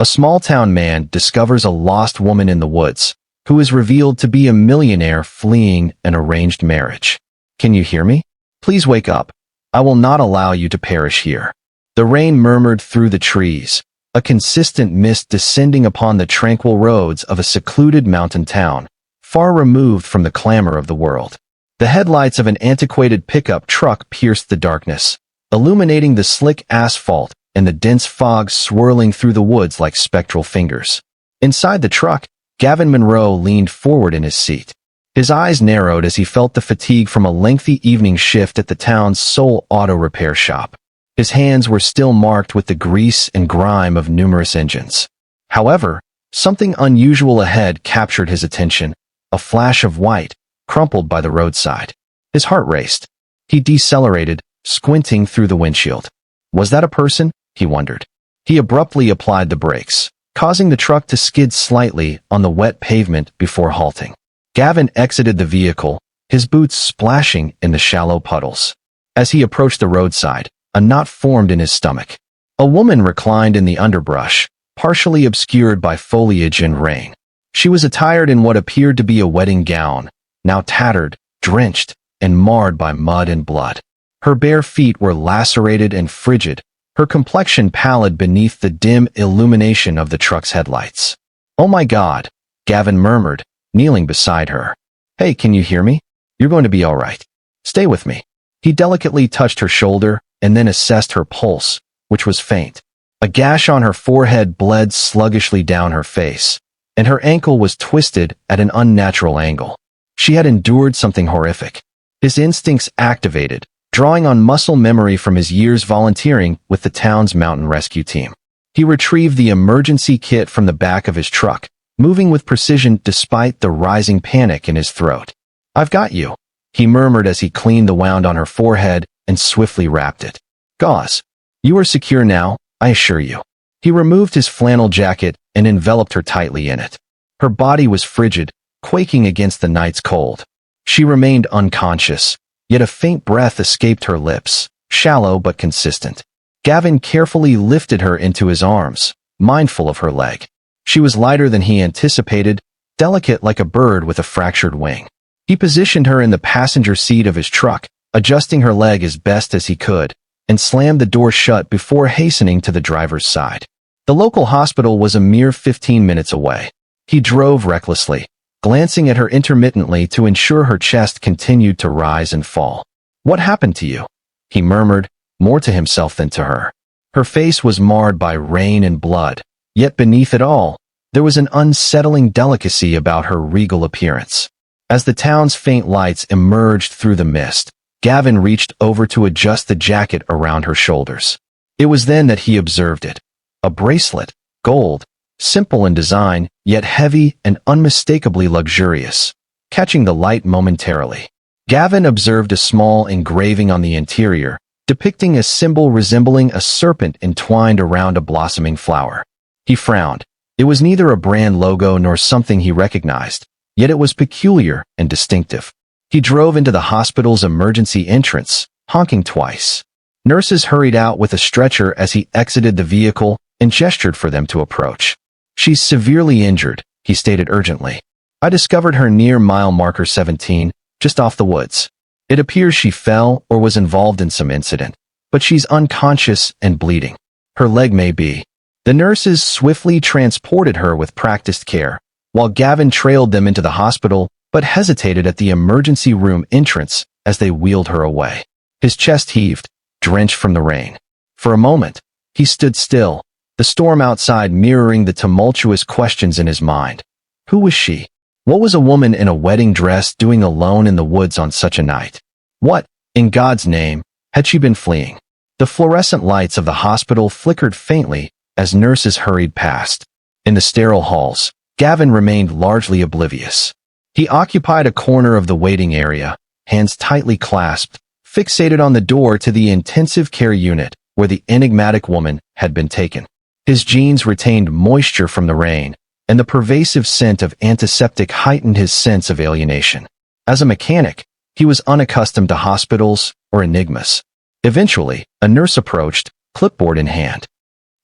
A small-town man discovers a lost woman in the woods, who is revealed to be a millionaire fleeing an arranged marriage. Can you hear me? Please wake up. I will not allow you to perish here. The rain murmured through the trees, a consistent mist descending upon the tranquil roads of a secluded mountain town, far removed from the clamor of the world. The headlights of an antiquated pickup truck pierced the darkness, illuminating the slick asphalt and the dense fog swirling through the woods like spectral fingers. Inside the truck, Gavin Monroe leaned forward in his seat. His eyes narrowed as he felt the fatigue from a lengthy evening shift at the town's sole auto repair shop. His hands were still marked with the grease and grime of numerous engines. However, something unusual ahead captured his attention, a flash of white, crumpled by the roadside. His heart raced. He decelerated, squinting through the windshield. Was that a person? He wondered. He abruptly applied the brakes, causing the truck to skid slightly on the wet pavement before halting. Gavin exited the vehicle, his boots splashing in the shallow puddles. As he approached the roadside, a knot formed in his stomach. A woman reclined in the underbrush, partially obscured by foliage and rain. She was attired in what appeared to be a wedding gown, now tattered, drenched, and marred by mud and blood. Her bare feet were lacerated and frigid, her complexion pallid beneath the dim illumination of the truck's headlights. "Oh my God," Gavin murmured, kneeling beside her. "Hey, can you hear me? You're going to be all right. Stay with me." He delicately touched her shoulder and then assessed her pulse, which was faint. A gash on her forehead bled sluggishly down her face, and her ankle was twisted at an unnatural angle. She had endured something horrific. His instincts activated, drawing on muscle memory from his years volunteering with the town's mountain rescue team. He retrieved the emergency kit from the back of his truck, moving with precision despite the rising panic in his throat. "I've got you," he murmured as he cleaned the wound on her forehead and swiftly wrapped it. "Gauze. You are secure now, I assure you." He removed his flannel jacket and enveloped her tightly in it. Her body was frigid, quaking against the night's cold. She remained unconscious, yet a faint breath escaped her lips, shallow but consistent. Gavin carefully lifted her into his arms, mindful of her leg. She was lighter than he anticipated, delicate like a bird with a fractured wing. He positioned her in the passenger seat of his truck, adjusting her leg as best as he could, and slammed the door shut before hastening to the driver's side. The local hospital was a mere 15 minutes away. He drove recklessly, glancing at her intermittently to ensure her chest continued to rise and fall. "What happened to you?" he murmured, more to himself than to her. Her face was marred by rain and blood, yet beneath it all, there was an unsettling delicacy about her regal appearance. As the town's faint lights emerged through the mist, Gavin reached over to adjust the jacket around her shoulders. It was then that he observed it. A bracelet, gold, simple in design, yet heavy and unmistakably luxurious, catching the light momentarily. Gavin observed a small engraving on the interior, depicting a symbol resembling a serpent entwined around a blossoming flower. He frowned. It was neither a brand logo nor something he recognized, yet it was peculiar and distinctive. He drove into the hospital's emergency entrance, honking twice. Nurses hurried out with a stretcher as he exited the vehicle and gestured for them to approach. "She's severely injured," he stated urgently. "I discovered her near mile marker 17, just off the woods. It appears she fell or was involved in some incident, but she's unconscious and bleeding. Her leg may be." The nurses swiftly transported her with practiced care, while Gavin trailed them into the hospital but hesitated at the emergency room entrance as they wheeled her away. His chest heaved, drenched from the rain. For a moment, he stood still, the storm outside mirroring the tumultuous questions in his mind. Who was she? What was a woman in a wedding dress doing alone in the woods on such a night? What, in God's name, had she been fleeing? The fluorescent lights of the hospital flickered faintly as nurses hurried past. In the sterile halls, Gavin remained largely oblivious. He occupied a corner of the waiting area, hands tightly clasped, fixated on the door to the intensive care unit where the enigmatic woman had been taken. His jeans retained moisture from the rain, and the pervasive scent of antiseptic heightened his sense of alienation. As a mechanic, he was unaccustomed to hospitals or enigmas. Eventually, a nurse approached, clipboard in hand.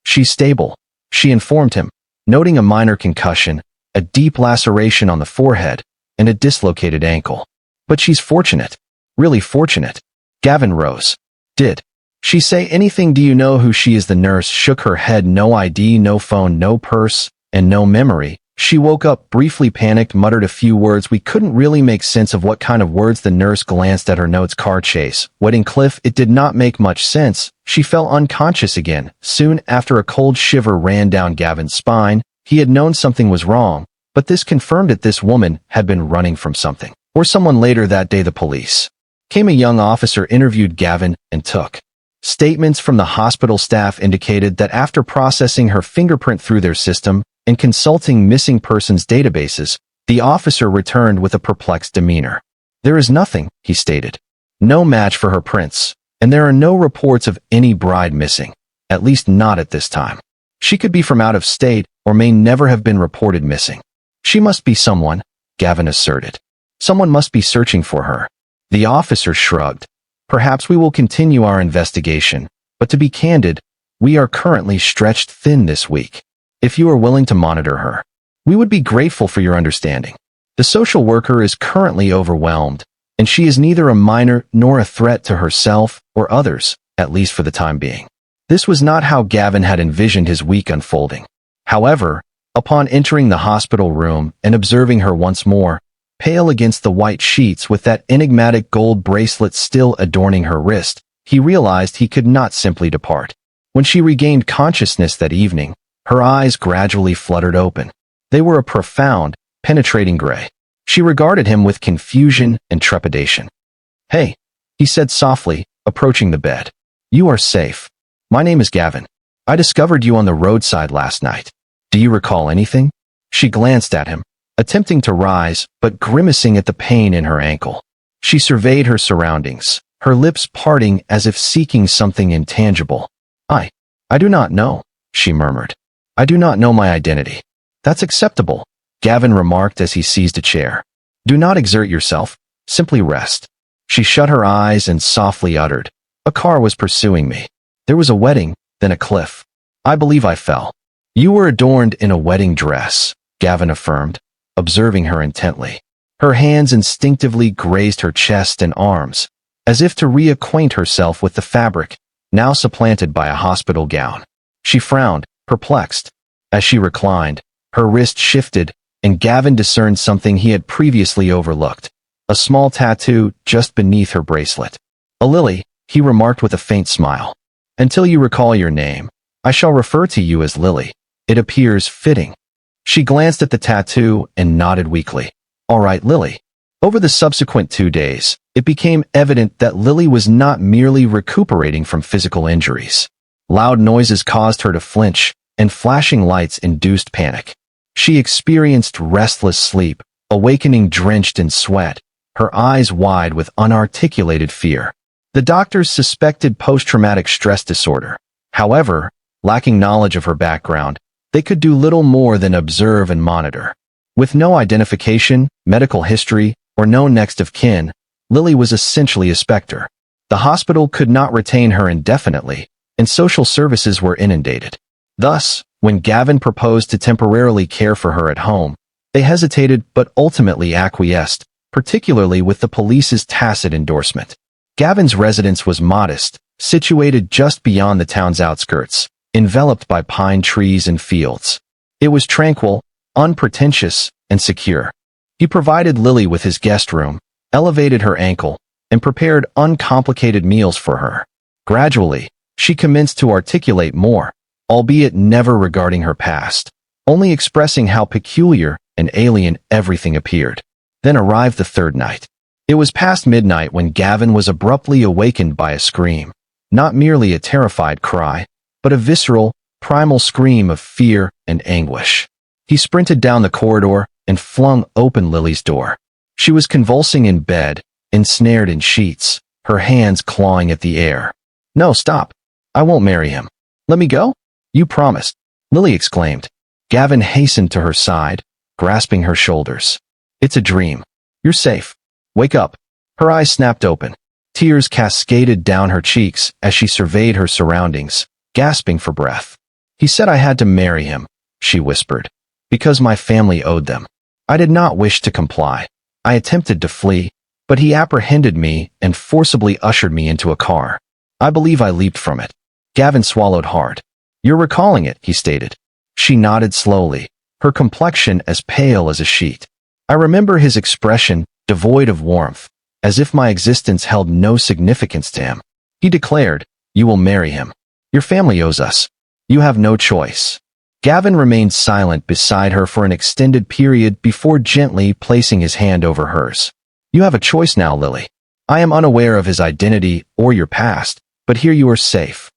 "She's stable," she informed him, noting a minor concussion, a deep laceration on the forehead, and a dislocated ankle. But she's fortunate. Really fortunate. Gavin rose. Did she say anything? Do you know who she is? The nurse shook her head. No ID, no phone, no purse, and no memory. She woke up, briefly panicked, muttered a few words. We couldn't really make sense of what kind of words. The nurse glanced at her notes. Car chase. Wedding cliff. It did not make much sense. She fell unconscious again. Soon after, a cold shiver ran down Gavin's spine. He had known something was wrong, but this confirmed it. This woman had been running from something or someone. Later that day, the police came. A young officer interviewed Gavin and took statements from the hospital staff. Indicated that after processing her fingerprint through their system and consulting missing persons databases, the officer returned with a perplexed demeanor. There is nothing, he stated. No match for her prints, and there are no reports of any bride missing, at least not at this time. She could be from out of state or may never have been reported missing. She must be someone, Gavin asserted. Someone must be searching for her. The officer shrugged. Perhaps we will continue our investigation, but to be candid, we are currently stretched thin this week. If you are willing to monitor her, we would be grateful for your understanding. The social worker is currently overwhelmed, and she is neither a minor nor a threat to herself or others, at least for the time being. This was not how Gavin had envisioned his week unfolding. However, upon entering the hospital room and observing her once more, pale against the white sheets with that enigmatic gold bracelet still adorning her wrist, he realized he could not simply depart. When she regained consciousness that evening, her eyes gradually fluttered open. They were a profound, penetrating gray. She regarded him with confusion and trepidation. Hey, he said softly, approaching the bed. You are safe. My name is Gavin. I discovered you on the roadside last night. Do you recall anything? She glanced at him, attempting to rise, but grimacing at the pain in her ankle. She surveyed her surroundings, her lips parting as if seeking something intangible. I do not know, she murmured. I do not know my identity. That's acceptable, Gavin remarked as he seized a chair. Do not exert yourself, simply rest. She shut her eyes and softly uttered, a car was pursuing me. There was a wedding, then a cliff. I believe I fell. You were adorned in a wedding dress, Gavin affirmed, observing her intently. Her hands instinctively grazed her chest and arms, as if to reacquaint herself with the fabric, now supplanted by a hospital gown. She frowned, perplexed. As she reclined, her wrist shifted, and Gavin discerned something he had previously overlooked, a small tattoo just beneath her bracelet. A lily, he remarked with a faint smile. Until you recall your name, I shall refer to you as Lily. It appears fitting. She glanced at the tattoo and nodded weakly. All right, Lily. Over the subsequent 2 days, it became evident that Lily was not merely recuperating from physical injuries. Loud noises caused her to flinch, and flashing lights induced panic. She experienced restless sleep, awakening drenched in sweat, her eyes wide with unarticulated fear. The doctors suspected post-traumatic stress disorder. However, lacking knowledge of her background, they could do little more than observe and monitor. With no identification, medical history, or no next of kin, Lily was essentially a specter. The hospital could not retain her indefinitely, and social services were inundated. Thus, when Gavin proposed to temporarily care for her at home, they hesitated but ultimately acquiesced, particularly with the police's tacit endorsement. Gavin's residence was modest, situated just beyond the town's outskirts, enveloped by pine trees and fields. It was tranquil, unpretentious, and secure. He provided Lily with his guest room, elevated her ankle, and prepared uncomplicated meals for her. Gradually, she commenced to articulate more, albeit never regarding her past, only expressing how peculiar and alien everything appeared. Then arrived the third night. It was past midnight when Gavin was abruptly awakened by a scream, not merely a terrified cry, but a visceral, primal scream of fear and anguish. He sprinted down the corridor and flung open Lily's door. She was convulsing in bed, ensnared in sheets, her hands clawing at the air. No, stop. I won't marry him. Let me go? You promised, Lily exclaimed. Gavin hastened to her side, grasping her shoulders. It's a dream. You're safe. Wake up. Her eyes snapped open. Tears cascaded down her cheeks as she surveyed her surroundings, gasping for breath. He said I had to marry him, she whispered, because my family owed them. I did not wish to comply. I attempted to flee, but he apprehended me and forcibly ushered me into a car. I believe I leaped from it. Gavin swallowed hard. You're recalling it, he stated. She nodded slowly, her complexion as pale as a sheet. I remember his expression, devoid of warmth, as if my existence held no significance to him. He declared, you will marry him. Your family owes us. You have no choice. Gavin remained silent beside her for an extended period before gently placing his hand over hers. You have a choice now, Lily. I am unaware of his identity or your past, but here you are safe.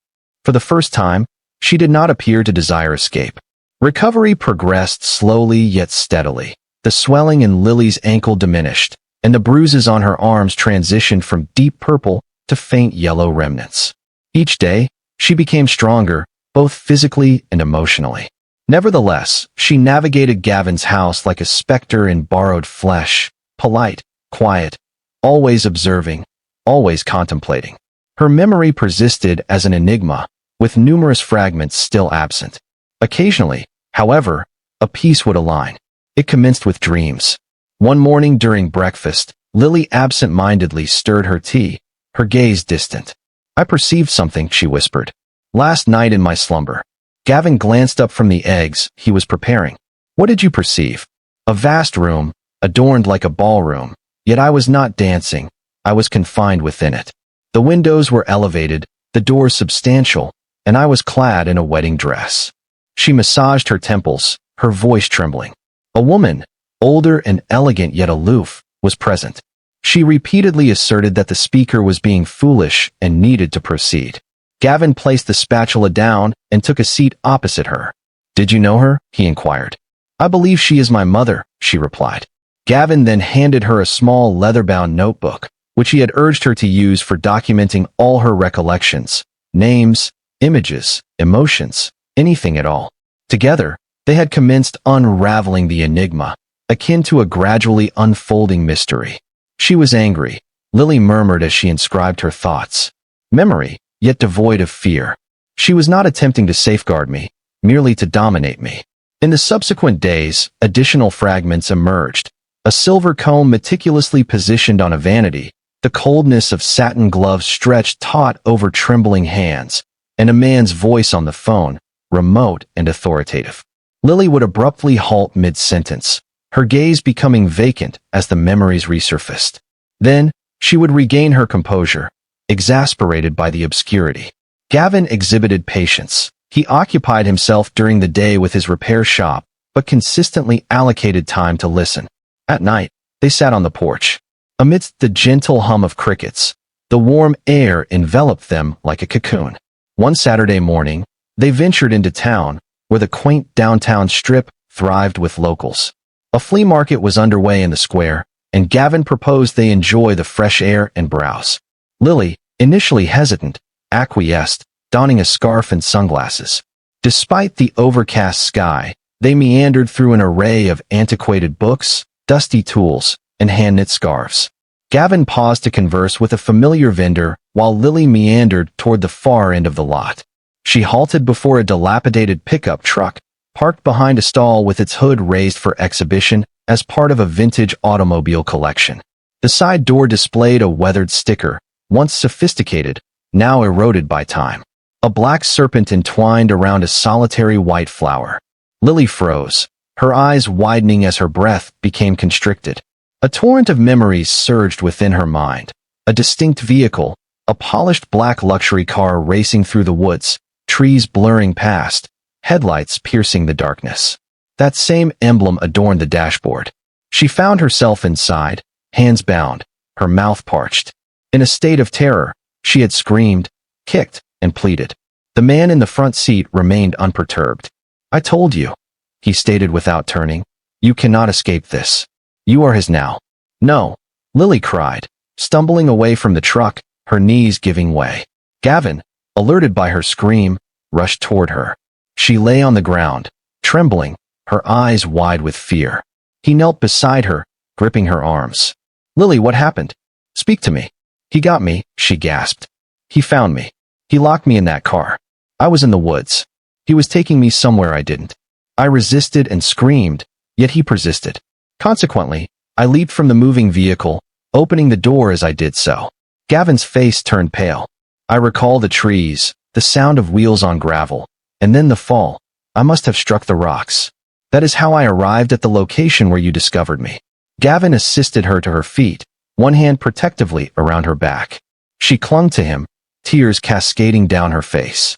For the first time, she did not appear to desire escape. Recovery progressed slowly yet steadily. The swelling in Lily's ankle diminished, and the bruises on her arms transitioned from deep purple to faint yellow remnants. Each day, she became stronger, both physically and emotionally. Nevertheless, she navigated Gavin's house like a specter in borrowed flesh, polite, quiet, always observing, always contemplating. Her memory persisted as an enigma, with numerous fragments still absent. Occasionally, however, a piece would align. It commenced with dreams. One morning during breakfast, Lily absent-mindedly stirred her tea, her gaze distant. I perceived something, she whispered. Last night in my slumber. Gavin glanced up from the eggs he was preparing. What did you perceive? A vast room, adorned like a ballroom, yet I was not dancing, I was confined within it. The windows were elevated, the doors substantial, and I was clad in a wedding dress. She massaged her temples, her voice trembling. A woman, older and elegant yet aloof, was present. She repeatedly asserted that the speaker was being foolish and needed to proceed. Gavin placed the spatula down and took a seat opposite her. Did you know her? He inquired. I believe she is my mother, she replied. Gavin then handed her a small leather-bound notebook, which he had urged her to use for documenting all her recollections, names, images, emotions, anything at all. Together, they had commenced unraveling the enigma, akin to a gradually unfolding mystery. She was angry, Lily murmured as she inscribed her thoughts. Memory, yet devoid of fear. She was not attempting to safeguard me, merely to dominate me. In the subsequent days, additional fragments emerged. A silver comb meticulously positioned on a vanity, the coldness of satin gloves stretched taut over trembling hands, and a man's voice on the phone, remote and authoritative. Lily would abruptly halt mid-sentence, her gaze becoming vacant as the memories resurfaced. Then, she would regain her composure, exasperated by the obscurity. Gavin exhibited patience. He occupied himself during the day with his repair shop, but consistently allocated time to listen. At night, they sat on the porch. Amidst the gentle hum of crickets, the warm air enveloped them like a cocoon. One Saturday morning, they ventured into town, where the quaint downtown strip thrived with locals. A flea market was underway in the square, and Gavin proposed they enjoy the fresh air and browse. Lily, initially hesitant, acquiesced, donning a scarf and sunglasses. Despite the overcast sky, they meandered through an array of antiquated books, dusty tools, and hand-knit scarves. Gavin paused to converse with a familiar vendor while Lily meandered toward the far end of the lot. She halted before a dilapidated pickup truck, parked behind a stall with its hood raised for exhibition as part of a vintage automobile collection. The side door displayed a weathered sticker, once sophisticated, now eroded by time. A black serpent entwined around a solitary white flower. Lily froze, her eyes widening as her breath became constricted. A torrent of memories surged within her mind. A distinct vehicle, a polished black luxury car racing through the woods, trees blurring past, headlights piercing the darkness. That same emblem adorned the dashboard. She found herself inside, hands bound, her mouth parched. In a state of terror, she had screamed, kicked, and pleaded. The man in the front seat remained unperturbed. I told you, he stated without turning. You cannot escape this. You are his now. No, Lily cried, stumbling away from the truck, her knees giving way. Gavin, alerted by her scream, rushed toward her. She lay on the ground, trembling, her eyes wide with fear. He knelt beside her, gripping her arms. Lily, what happened? Speak to me. He got me, she gasped. He found me. He locked me in that car. I was in the woods. He was taking me somewhere I didn't. I resisted and screamed, yet he persisted. Consequently, I leaped from the moving vehicle, opening the door as I did so. Gavin's face turned pale. I recall the trees, the sound of wheels on gravel, and then the fall. I must have struck the rocks. That is how I arrived at the location where you discovered me. Gavin assisted her to her feet, one hand protectively around her back. She clung to him, tears cascading down her face.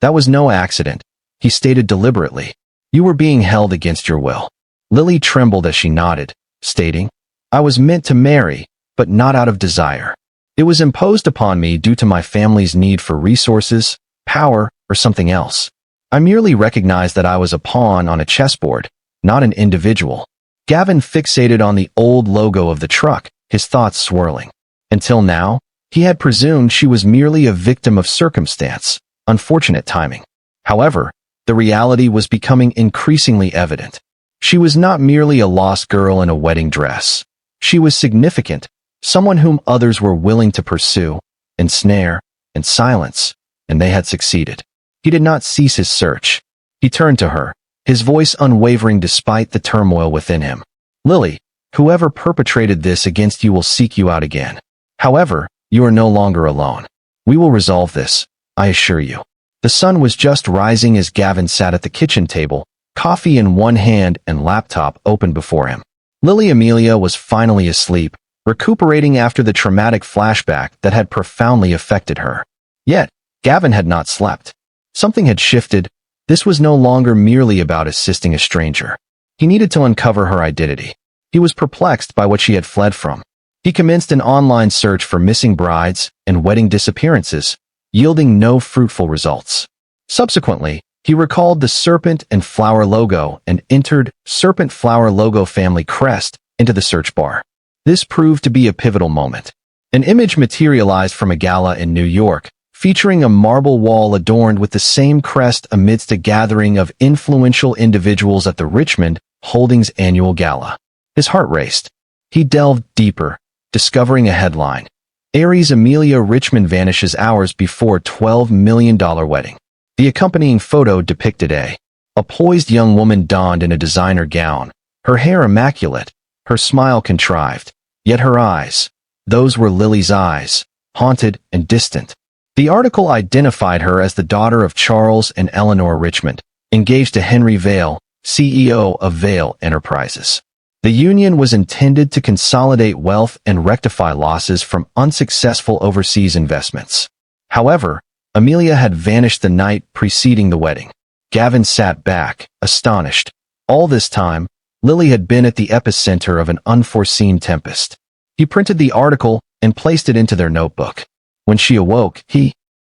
That was no accident, he stated deliberately. You were being held against your will. Lily trembled as she nodded, stating, I was meant to marry, but not out of desire. It was imposed upon me due to my family's need for resources, power, or something else. I merely recognized that I was a pawn on a chessboard, not an individual. Gavin fixated on the old logo of the truck, his thoughts swirling. Until now, he had presumed she was merely a victim of circumstance, unfortunate timing. However, the reality was becoming increasingly evident. She was not merely a lost girl in a wedding dress. She was significant, someone whom others were willing to pursue, ensnare, and silence, and they had succeeded. He did not cease his search. He turned to her, his voice unwavering despite the turmoil within him. Lily, whoever perpetrated this against you will seek you out again. However, you are no longer alone. We will resolve this, I assure you. The sun was just rising as Gavin sat at the kitchen table, coffee in one hand and laptop open before him. Lily Amelia was finally asleep, recuperating after the traumatic flashback that had profoundly affected her. Yet, Gavin had not slept. Something had shifted. This was no longer merely about assisting a stranger. He needed to uncover her identity. He was perplexed by what she had fled from. He commenced an online search for missing brides and wedding disappearances, yielding no fruitful results. Subsequently, he recalled the serpent and flower logo and entered serpent flower logo family crest into the search bar. This proved to be a pivotal moment. An image materialized from a gala in New York, featuring a marble wall adorned with the same crest amidst a gathering of influential individuals at the Richmond Holdings annual gala. His heart raced. He delved deeper, discovering a headline. Aries Amelia Richmond vanishes hours before $12 million wedding. The accompanying photo depicted a poised young woman donned in a designer gown, her hair immaculate, her smile contrived, yet her eyes, those were Lily's eyes, haunted and distant. The article identified her as the daughter of Charles and Eleanor Richmond, engaged to Henry Vail, CEO of Vail Enterprises. The union was intended to consolidate wealth and rectify losses from unsuccessful overseas investments. However, Amelia had vanished the night preceding the wedding. Gavin sat back, astonished. All this time, Lily had been at the epicenter of an unforeseen tempest. He printed the article and placed it into their notebook. When she awoke,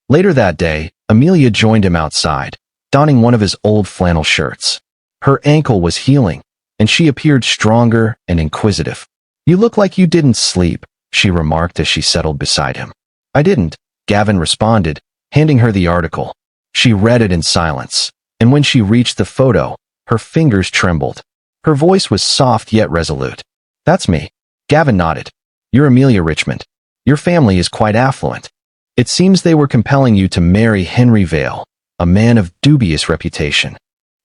later that day, Amelia joined him outside, donning one of his old flannel shirts. Her ankle was healing, and she appeared stronger and inquisitive. You look like you didn't sleep, she remarked as she settled beside him. I didn't, Gavin responded, handing her the article. She read it in silence, and when she reached the photo, her fingers trembled. Her voice was soft yet resolute. That's me. Gavin nodded. You're Amelia Richmond. Your family is quite affluent. It seems they were compelling you to marry Henry Vail, a man of dubious reputation.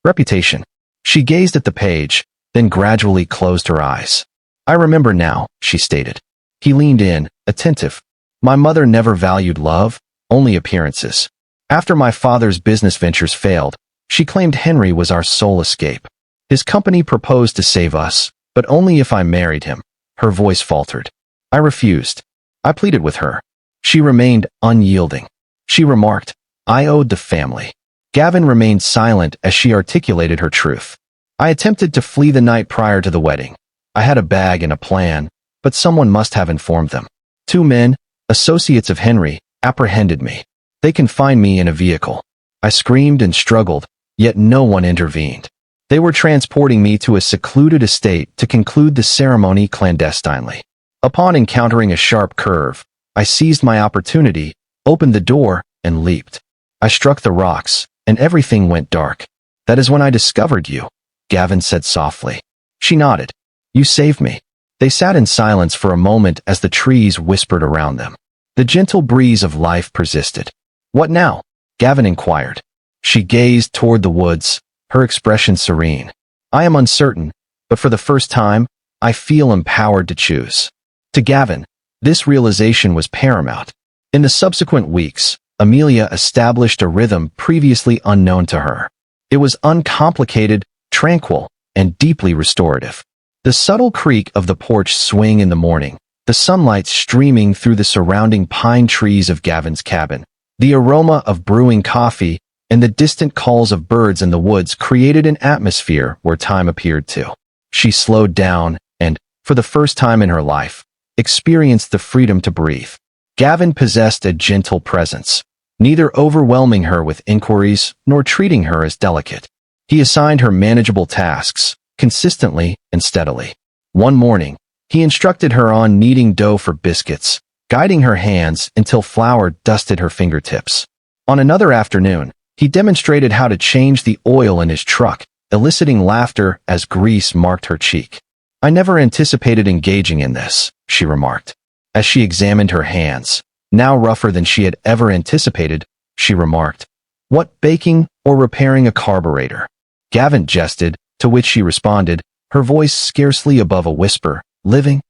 Reputation. She gazed at the page, then gradually closed her eyes. I remember now, she stated. He leaned in, attentive. My mother never valued love, only appearances. After my father's business ventures failed, she claimed Henry was our sole escape. His company proposed to save us, but only if I married him. Her voice faltered. I refused. I pleaded with her. She remained unyielding. She remarked, I owed the family. Gavin remained silent as she articulated her truth. I attempted to flee the night prior to the wedding. I had a bag and a plan, but someone must have informed them. 2 men, associates of Henry, apprehended me. They confined me in a vehicle. I screamed and struggled, yet no one intervened. They were transporting me to a secluded estate to conclude the ceremony clandestinely. Upon encountering a sharp curve, I seized my opportunity, opened the door, and leaped. I struck the rocks, and everything went dark. That is when I discovered you, Gavin said softly. She nodded. You saved me. They sat in silence for a moment as the trees whispered around them. The gentle breeze of life persisted. What now? Gavin inquired. She gazed toward the woods, her expression serene. I am uncertain, but for the first time, I feel empowered to choose. To Gavin, this realization was paramount. In the subsequent weeks, Amelia established a rhythm previously unknown to her. It was uncomplicated, tranquil, and deeply restorative. The subtle creak of the porch swing in the morning, the sunlight streaming through the surrounding pine trees of Gavin's cabin, the aroma of brewing coffee, and the distant calls of birds in the woods created an atmosphere where time appeared to. She slowed down and, for the first time in her life, experienced the freedom to breathe. Gavin possessed a gentle presence, neither overwhelming her with inquiries nor treating her as delicate. He assigned her manageable tasks, consistently and steadily. One morning, he instructed her on kneading dough for biscuits, guiding her hands until flour dusted her fingertips. On another afternoon, he demonstrated how to change the oil in his truck, eliciting laughter as grease marked her cheek. I never anticipated engaging in this, she remarked. As she examined her hands, now rougher than she had ever anticipated, she remarked, "What, baking or repairing a carburetor?" Gavin jested, to which she responded, her voice scarcely above a whisper, "Living?"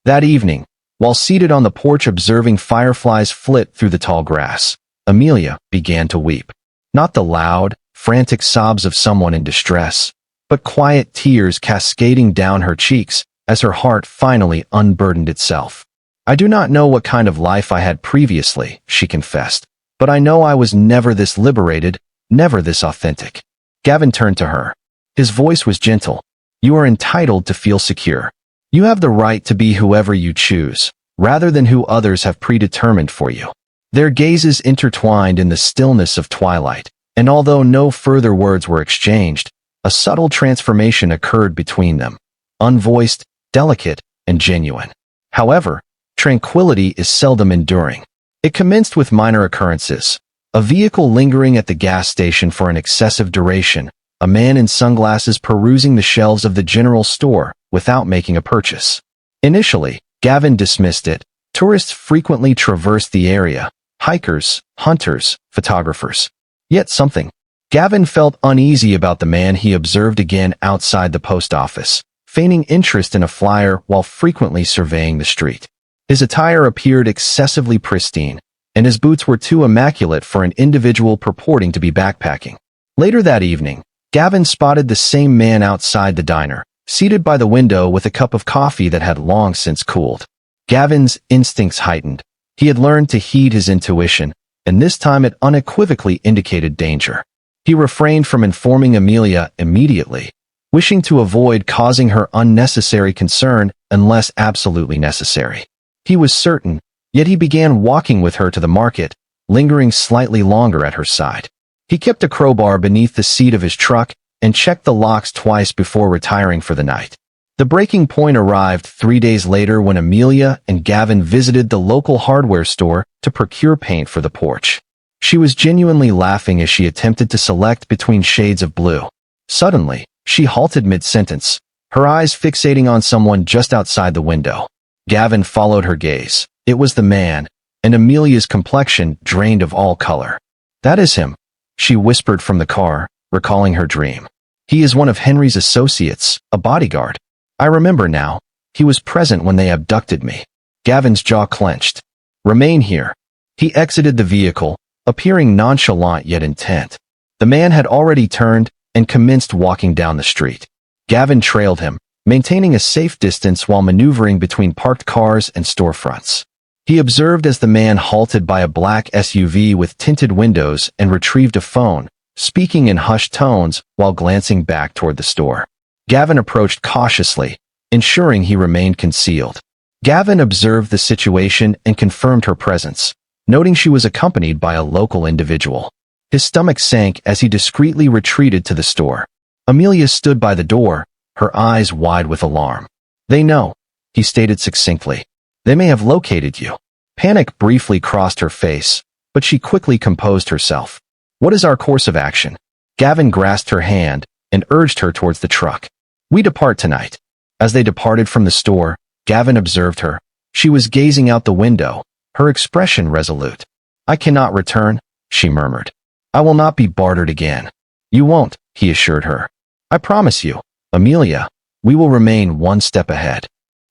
That evening, while seated on the porch observing fireflies flit through the tall grass, Amelia began to weep. Not the loud, frantic sobs of someone in distress, but quiet tears cascading down her cheeks as her heart finally unburdened itself. "I do not know what kind of life I had previously," she confessed, "but I know I was never this liberated, never this authentic." Gavin turned to her. His voice was gentle. "You are entitled to feel secure. You have the right to be whoever you choose, rather than who others have predetermined for you." Their gazes intertwined in the stillness of twilight, and although no further words were exchanged, a subtle transformation occurred between them, unvoiced, delicate, and genuine. However, tranquility is seldom enduring. It commenced with minor occurrences: a vehicle lingering at the gas station for an excessive duration, a man in sunglasses perusing the shelves of the general store without making a purchase. Initially, Gavin dismissed it. Tourists frequently traversed the area: hikers, hunters, photographers. Yet something. Gavin felt uneasy about the man he observed again outside the post office, feigning interest in a flyer while frequently surveying the street. His attire appeared excessively pristine, and his boots were too immaculate for an individual purporting to be backpacking. Later that evening, Gavin spotted the same man outside the diner, seated by the window with a cup of coffee that had long since cooled. Gavin's instincts heightened. He had learned to heed his intuition, and this time it unequivocally indicated danger. He refrained from informing Amelia immediately, wishing to avoid causing her unnecessary concern unless absolutely necessary. He was certain, yet he began walking with her to the market, lingering slightly longer at her side. He kept a crowbar beneath the seat of his truck and checked the locks twice before retiring for the night. The breaking point arrived 3 days later when Amelia and Gavin visited the local hardware store to procure paint for the porch. She was genuinely laughing as she attempted to select between shades of blue. Suddenly, she halted mid-sentence, her eyes fixating on someone just outside the window. Gavin followed her gaze. It was the man, and Amelia's complexion drained of all color. "That is him," she whispered from the car, recalling her dream. "He is one of Henry's associates, a bodyguard. I remember now. He was present when they abducted me." Gavin's jaw clenched. "Remain here." He exited the vehicle, appearing nonchalant yet intent. The man had already turned and commenced walking down the street. Gavin trailed him, maintaining a safe distance while maneuvering between parked cars and storefronts. He observed as the man halted by a black SUV with tinted windows and retrieved a phone, speaking in hushed tones while glancing back toward the store. Gavin approached cautiously, ensuring he remained concealed. Gavin observed the situation and confirmed her presence, noting she was accompanied by a local individual. His stomach sank as he discreetly retreated to the store. Amelia stood by the door, her eyes wide with alarm. "They know," he stated succinctly. "They may have located you." Panic briefly crossed her face, but she quickly composed herself. "What is our course of action?" Gavin grasped her hand and urged her towards the truck. "We depart tonight." As they departed from the store, Gavin observed her. She was gazing out the window, her expression resolute. "I cannot return," she murmured. I will not be bartered again. You won't, he assured her. I promise you, Amelia, we will remain one step ahead.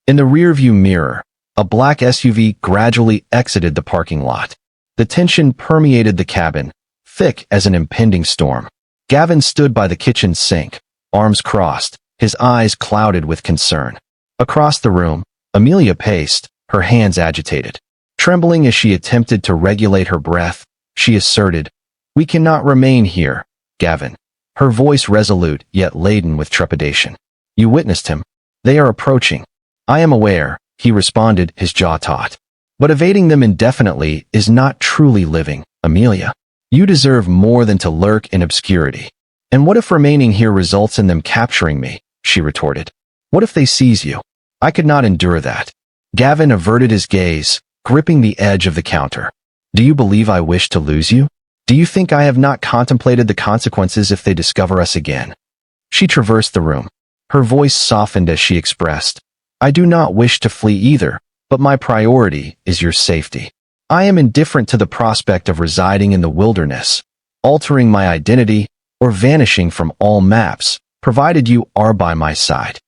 In the rearview mirror, a black SUV gradually exited the parking lot. The tension permeated the cabin, thick as an impending storm. Gavin stood by the kitchen sink, arms crossed, his eyes clouded with concern. Across the room, Amelia paced, her hands agitated. Trembling as she attempted to regulate her breath, she asserted, "We cannot remain here, Gavin." Her voice resolute yet laden with trepidation. "You witnessed him. They are approaching." "I am aware," he responded, his jaw taut. "But evading them indefinitely is not truly living, Amelia. You deserve more than to lurk in obscurity." "And what if remaining here results in them capturing me?" she retorted. "What if they seize you? I could not endure that." Gavin averted his gaze, gripping the edge of the counter. "Do you believe I wish to lose you? Do you think I have not contemplated the consequences if they discover us again?" She traversed the room. Her voice softened as she expressed, "I do not wish to flee either, but my priority is your safety. I am indifferent to the prospect of residing in the wilderness, altering my identity, or vanishing from all maps, provided you are by my side."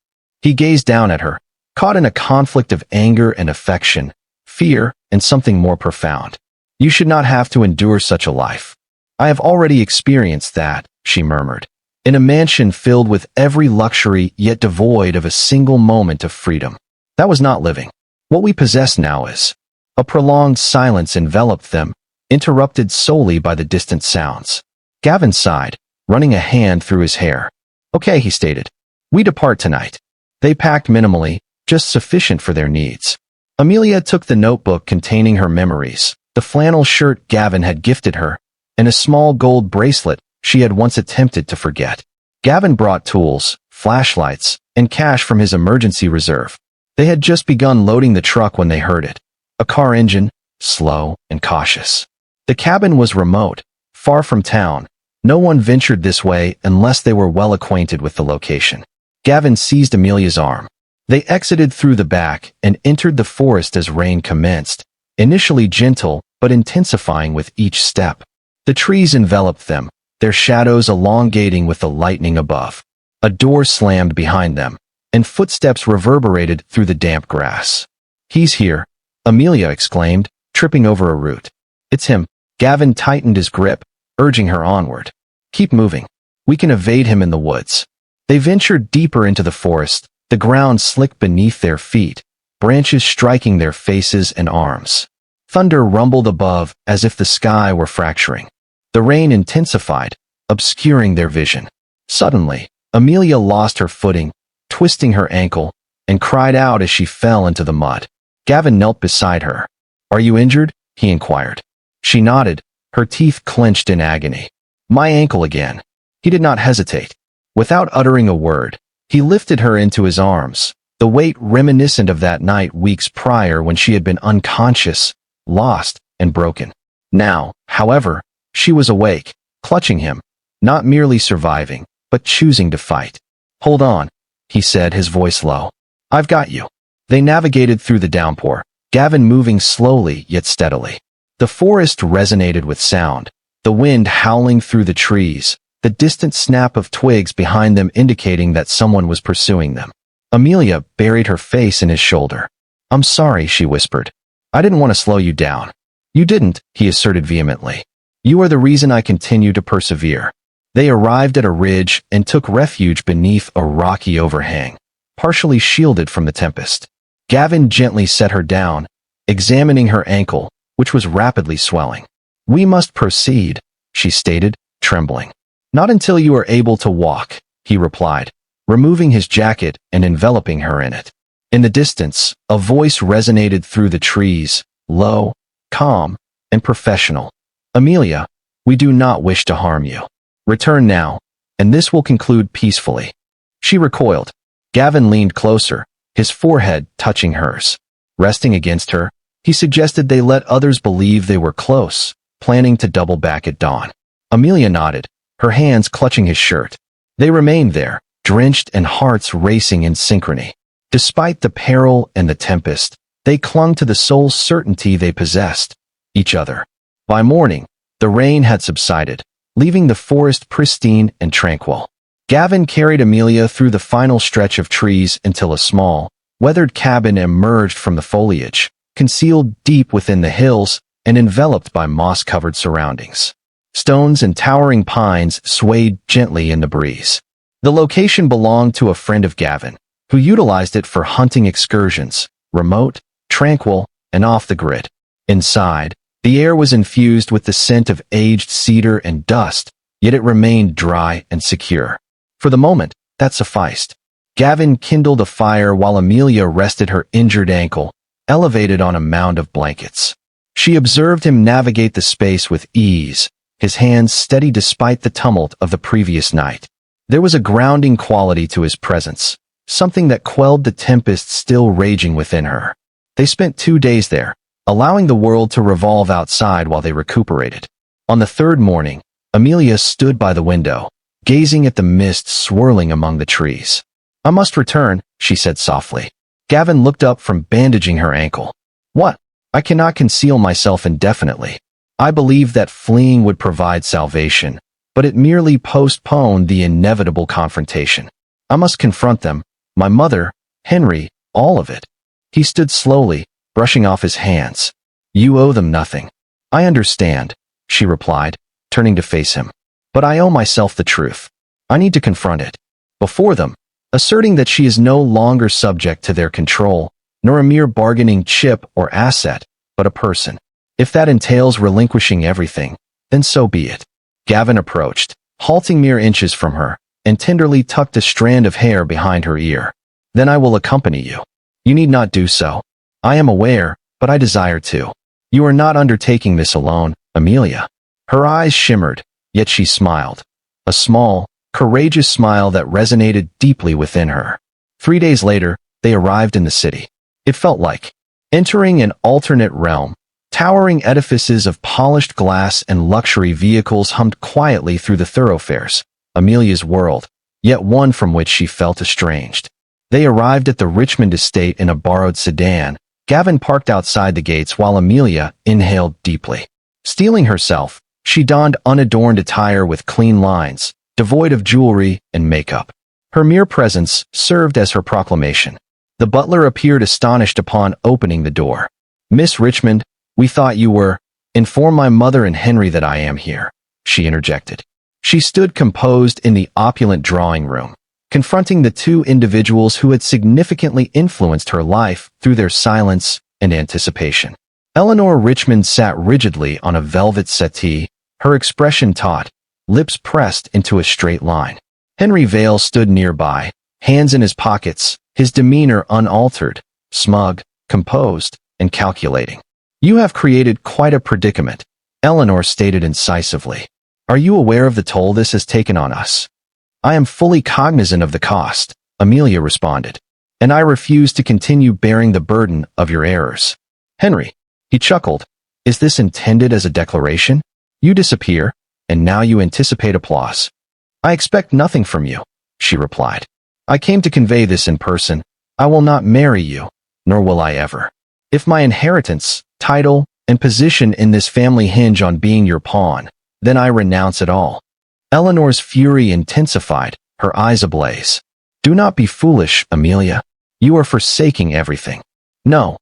He gazed down at her, caught in a conflict of anger and affection, fear, and something more profound. "You should not have to endure such a life. I have already experienced that," she murmured, "in a mansion filled with every luxury yet devoid of a single moment of freedom. That was not living. What we possess now is." A prolonged silence enveloped them, interrupted solely by the distant sounds. Gavin sighed, running a hand through his hair. "Okay," he stated. "We depart tonight." They packed minimally, just sufficient for their needs. Amelia took the notebook containing her memories, the flannel shirt Gavin had gifted her, and a small gold bracelet she had once attempted to forget. Gavin brought tools, flashlights, and cash from his emergency reserve. They had just begun loading the truck when they heard it. A car engine, slow and cautious. The cabin was remote, far from town. No one ventured this way unless they were well acquainted with the location. Gavin seized Amelia's arm. They exited through the back and entered the forest as rain commenced, initially gentle but intensifying with each step. The trees enveloped them, their shadows elongating with the lightning above. A door slammed behind them, and footsteps reverberated through the damp grass. "He's here," Amelia exclaimed, tripping over a root. "It's him." Gavin tightened his grip, urging her onward. "Keep moving. We can evade him in the woods." They ventured deeper into the forest, the ground slick beneath their feet, branches striking their faces and arms. Thunder rumbled above as if the sky were fracturing. The rain intensified, obscuring their vision. Suddenly, Amelia lost her footing, twisting her ankle, and cried out as she fell into the mud. Gavin knelt beside her. "Are you injured?" he inquired. She nodded, her teeth clenched in agony. "My ankle again." He did not hesitate. Without uttering a word, he lifted her into his arms, the weight reminiscent of that night weeks prior when she had been unconscious, lost, and broken. Now, however, she was awake, clutching him, not merely surviving, but choosing to fight. "Hold on," he said, his voice low. "I've got you." They navigated through the downpour, Gavin moving slowly yet steadily. The forest resonated with sound, the wind howling through the trees, the distant snap of twigs behind them indicating that someone was pursuing them. Amelia buried her face in his shoulder. "I'm sorry," she whispered. "I didn't want to slow you down." "You didn't," he asserted vehemently. "You are the reason I continue to persevere." They arrived at a ridge and took refuge beneath a rocky overhang, partially shielded from the tempest. Gavin gently set her down, examining her ankle, which was rapidly swelling. "We must proceed," she stated, trembling. "Not until you are able to walk," he replied, removing his jacket and enveloping her in it. In the distance, a voice resonated through the trees, low, calm, and professional. "Amelia, we do not wish to harm you. Return now, and this will conclude peacefully." She recoiled. Gavin leaned closer, his forehead touching hers. Resting against her, he suggested they let others believe they were close, planning to double back at dawn. Amelia nodded, her hands clutching his shirt. They remained there, drenched and hearts racing in synchrony. Despite the peril and the tempest, they clung to the sole certainty they possessed, each other. By morning, the rain had subsided, leaving the forest pristine and tranquil. Gavin carried Amelia through the final stretch of trees until a small, weathered cabin emerged from the foliage, concealed deep within the hills and enveloped by moss-covered surroundings. Stones and towering pines swayed gently in the breeze. The location belonged to a friend of Gavin, who utilized it for hunting excursions, remote, tranquil, and off the grid. Inside, the air was infused with the scent of aged cedar and dust, yet it remained dry and secure. For the moment, that sufficed. Gavin kindled a fire while Amelia rested her injured ankle, elevated on a mound of blankets. She observed him navigate the space with ease, his hands steady despite the tumult of the previous night. There was a grounding quality to his presence, something that quelled the tempest still raging within her. They spent 2 days there, allowing the world to revolve outside while they recuperated. On the third morning, Amelia stood by the window, gazing at the mist swirling among the trees. "I must return," she said softly. Gavin looked up from bandaging her ankle. "What? I cannot conceal myself indefinitely. I believed that fleeing would provide salvation, but it merely postponed the inevitable confrontation. I must confront them, my mother, Henry, all of it." He stood slowly, brushing off his hands. "You owe them nothing." "I understand," she replied, turning to face him. "But I owe myself the truth. I need to confront it. Before them, asserting that she is no longer subject to their control, nor a mere bargaining chip or asset, but a person. If that entails relinquishing everything, then so be it." Gavin approached, halting mere inches from her, and tenderly tucked a strand of hair behind her ear. "Then I will accompany you." "You need not do so. I am aware, but I desire to. You are not undertaking this alone, Amelia." Her eyes shimmered, yet she smiled. A small, courageous smile that resonated deeply within her. 3 days later, they arrived in the city. It felt like entering an alternate realm. Towering edifices of polished glass and luxury vehicles hummed quietly through the thoroughfares, Amelia's world, yet one from which she felt estranged. They arrived at the Richmond estate in a borrowed sedan. Gavin parked outside the gates while Amelia inhaled deeply. Steeling herself, she donned unadorned attire with clean lines, devoid of jewelry and makeup. Her mere presence served as her proclamation. The butler appeared astonished upon opening the door. "Miss Richmond, we thought you were—" "Inform my mother and Henry that I am here," she interjected. She stood composed in the opulent drawing room, confronting the two individuals who had significantly influenced her life through their silence and anticipation. Eleanor Richmond sat rigidly on a velvet settee, her expression taut, lips pressed into a straight line. Henry Vale stood nearby, hands in his pockets, his demeanor unaltered, smug, composed, and calculating. "You have created quite a predicament," Eleanor stated incisively. "Are you aware of the toll this has taken on us?" "I am fully cognizant of the cost," Amelia responded, "and I refuse to continue bearing the burden of your errors." "Henry," he chuckled, "is this intended as a declaration? You disappear, and now you anticipate applause." "I expect nothing from you," she replied. "I came to convey this in person. I will not marry you, nor will I ever. If my inheritance, title, and position in this family hinge on being your pawn, then I renounce it all." Eleanor's fury intensified, her eyes ablaze. "Do not be foolish, Amelia. You are forsaking everything." "No,"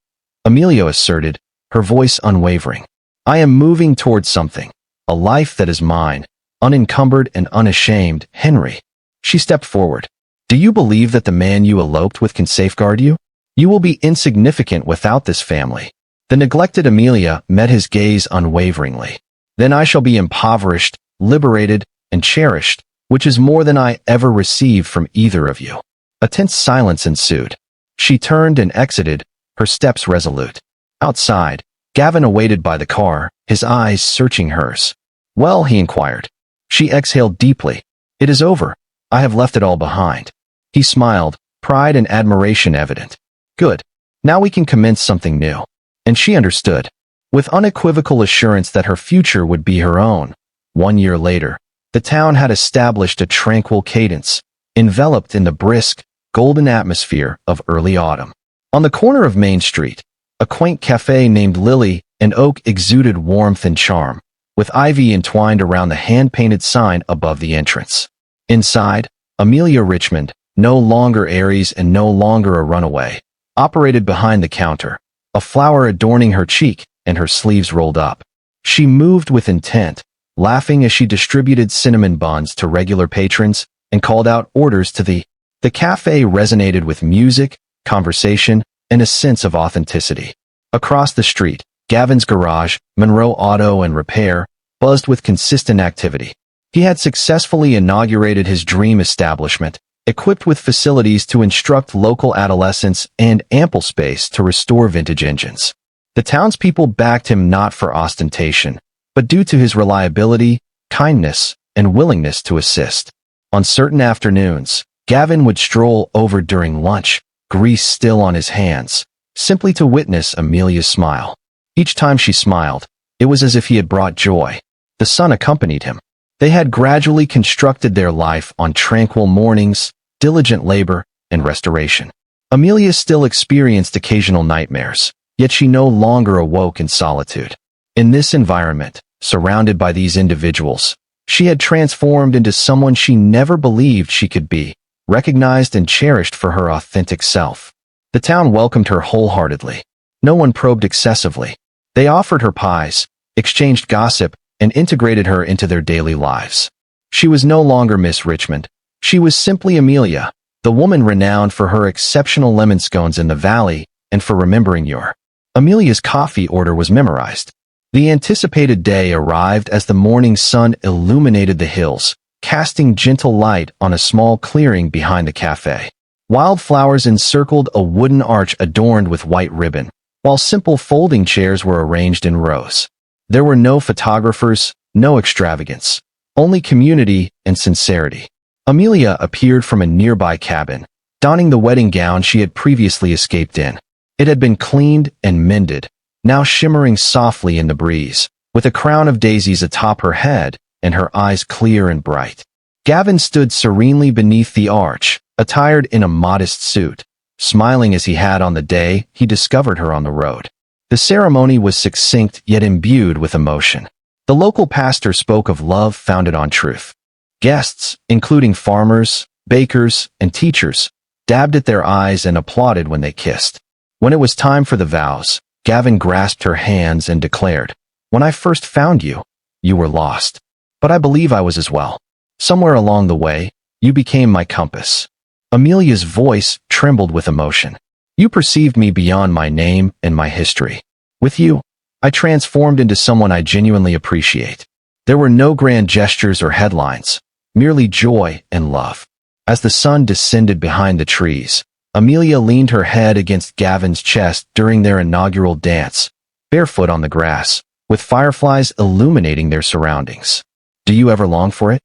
Amelia asserted, her voice unwavering. "I am moving towards something, a life that is mine, unencumbered and unashamed, Henry." She stepped forward. "Do you believe that the man you eloped with can safeguard you? You will be insignificant without this family." The neglected Amelia met his gaze unwaveringly. "Then I shall be impoverished, liberated, and cherished, which is more than I ever received from either of you." A tense silence ensued. She turned and exited, her steps resolute. Outside, Gavin awaited by the car, his eyes searching hers. "Well," he inquired. She exhaled deeply. "It is over. I have left it all behind." He smiled, pride and admiration evident. "Good. Now we can commence something new." And she understood, with unequivocal assurance that her future would be her own. 1 year later, the town had established a tranquil cadence, enveloped in the brisk, golden atmosphere of early autumn. On the corner of Main Street, a quaint cafe named Lily and Oak exuded warmth and charm, with ivy entwined around the hand-painted sign above the entrance. Inside, Amelia Richmond, no longer Aries and no longer a runaway, operated behind the counter, a flower adorning her cheek and her sleeves rolled up. She moved with intent, laughing as she distributed cinnamon buns to regular patrons and called out orders to the cafe resonated with music, conversation, and a sense of authenticity. Across the street, Gavin's garage, Monroe Auto and Repair, buzzed with consistent activity. He had successfully inaugurated his dream establishment, equipped with facilities to instruct local adolescents and ample space to restore vintage engines. The townspeople backed him not for ostentation, but due to his reliability, kindness, and willingness to assist. On certain afternoons, Gavin would stroll over during lunch, grease still on his hands, simply to witness Amelia's smile. Each time she smiled, it was as if he had brought joy. The sun accompanied him. They had gradually constructed their life on tranquil mornings, diligent labor, and restoration. Amelia still experienced occasional nightmares, yet she no longer awoke in solitude. In this environment, surrounded by these individuals, she had transformed into someone she never believed she could be, recognized and cherished for her authentic self. The town welcomed her wholeheartedly. No one probed excessively. They offered her pies, exchanged gossip, and integrated her into their daily lives. She was no longer Miss Richmond. She was simply Amelia, the woman renowned for her exceptional lemon scones in the valley and for remembering your. Amelia's coffee order was memorized. The anticipated day arrived as the morning sun illuminated the hills, casting gentle light on a small clearing behind the cafe. Wildflowers encircled a wooden arch adorned with white ribbon, while simple folding chairs were arranged in rows. There were no photographers, no extravagance, only community and sincerity. Amelia appeared from a nearby cabin, donning the wedding gown she had previously escaped in. It had been cleaned and mended, now shimmering softly in the breeze, with a crown of daisies atop her head and her eyes clear and bright. Gavin stood serenely beneath the arch, attired in a modest suit, smiling as he had on the day he discovered her on the road. The ceremony was succinct yet imbued with emotion. The local pastor spoke of love founded on truth. Guests, including farmers, bakers, and teachers, dabbed at their eyes and applauded when they kissed. When it was time for the vows, Gavin grasped her hands and declared, "When I first found you, you were lost. But I believe I was as well. Somewhere along the way, you became my compass." Amelia's voice trembled with emotion. "You perceived me beyond my name and my history. With you, I transformed into someone I genuinely appreciate." There were no grand gestures or headlines, merely joy and love. As the sun descended behind the trees, Amelia leaned her head against Gavin's chest during their inaugural dance, barefoot on the grass, with fireflies illuminating their surroundings. "Do you ever long for it?"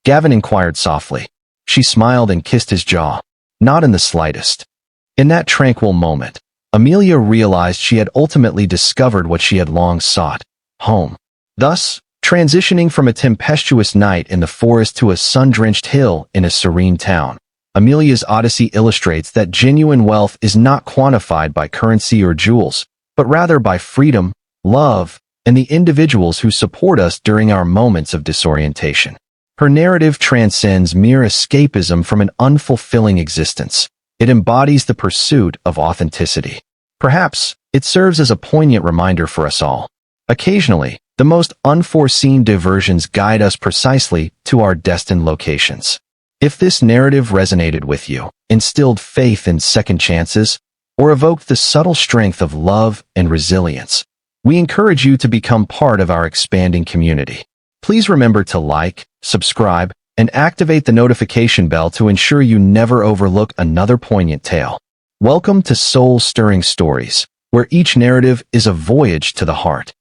Gavin inquired softly. She smiled and kissed his jaw. Not in the slightest. In that tranquil moment, Amelia realized she had ultimately discovered what she had long sought, home. Thus, transitioning from a tempestuous night in the forest to a sun-drenched hill in a serene town, Amelia's odyssey illustrates that genuine wealth is not quantified by currency or jewels, but rather by freedom, love, and the individuals who support us during our moments of disorientation. Her narrative transcends mere escapism from an unfulfilling existence. It embodies the pursuit of authenticity. Perhaps, it serves as a poignant reminder for us all. Occasionally, the most unforeseen diversions guide us precisely to our destined locations. If this narrative resonated with you, instilled faith in second chances, or evoked the subtle strength of love and resilience, we encourage you to become part of our expanding community. Please remember to like, subscribe, and activate the notification bell to ensure you never overlook another poignant tale. Welcome to Soul-Stirring Stories, where each narrative is a voyage to the heart.